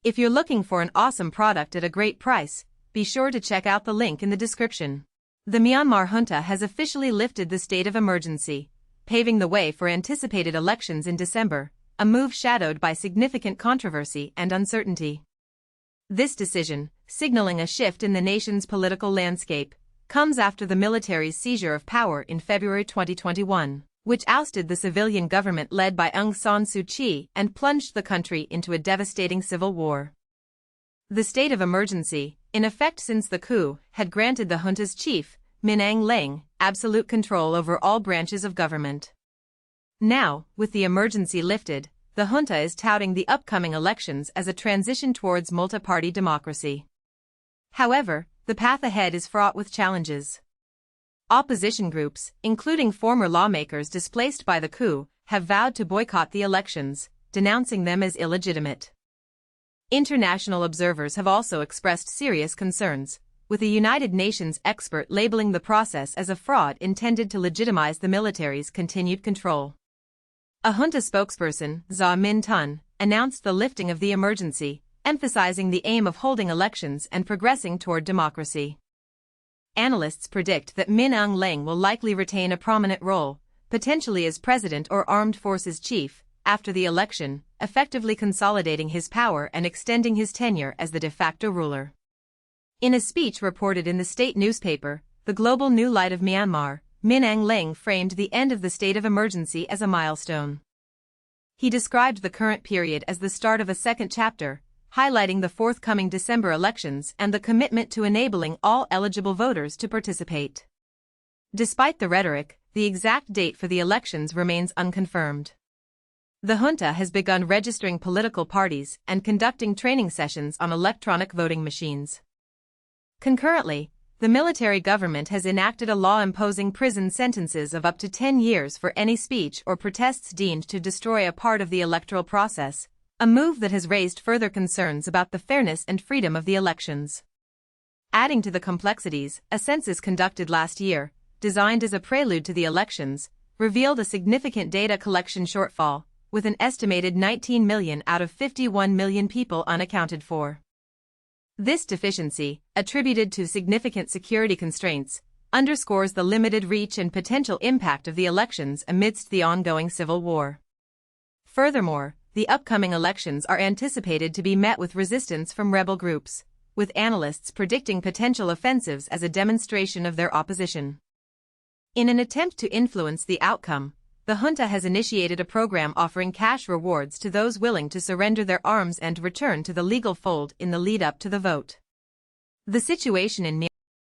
If you're looking for an awesome product at a great price, be sure to check out the link in the description. The Myanmar junta has officially lifted the state of emergency, paving the way for anticipated elections in December, a move shadowed by significant controversy and uncertainty. This decision, signaling a shift in the nation's political landscape, comes after the military's seizure of power in February 2021, which ousted the civilian government led by Aung San Suu Kyi and plunged the country into a devastating civil war. The state of emergency, in effect since the coup, had granted the junta's chief, Min Aung Hlaing, absolute control over all branches of government. Now, with the emergency lifted, the junta is touting the upcoming elections as a transition towards multi-party democracy. However, the path ahead is fraught with challenges. Opposition groups, including former lawmakers displaced by the coup, have vowed to boycott the elections, denouncing them as illegitimate. International observers have also expressed serious concerns, with a United Nations expert labeling the process as a fraud intended to legitimize the military's continued control. A junta spokesperson, Zaw Min Tun, announced the lifting of the emergency, emphasizing the aim of holding elections and progressing toward democracy. Analysts predict that Min Aung Hlaing will likely retain a prominent role, potentially as president or armed forces chief, after the election, effectively consolidating his power and extending his tenure as the de facto ruler. In a speech reported in the state newspaper, the Global New Light of Myanmar, Min Aung Hlaing framed the end of the state of emergency as a milestone. He described the current period as the start of a second chapter, highlighting the forthcoming December elections and the commitment to enabling all eligible voters to participate. Despite the rhetoric, the exact date for the elections remains unconfirmed. The junta has begun registering political parties and conducting training sessions on electronic voting machines. Concurrently, the military government has enacted a law imposing prison sentences of up to 10 years for any speech or protests deemed to destroy a part of the electoral process, a move that has raised further concerns about the fairness and freedom of the elections. Adding to the complexities, a census conducted last year, designed as a prelude to the elections, revealed a significant data collection shortfall, with an estimated 19 million out of 51 million people unaccounted for. This deficiency, attributed to significant security constraints, underscores the limited reach and potential impact of the elections amidst the ongoing civil war. Furthermore, the upcoming elections are anticipated to be met with resistance from rebel groups, with analysts predicting potential offensives as a demonstration of their opposition. In an attempt to influence the outcome, the junta has initiated a program offering cash rewards to those willing to surrender their arms and return to the legal fold in the lead-up to the vote. The situation in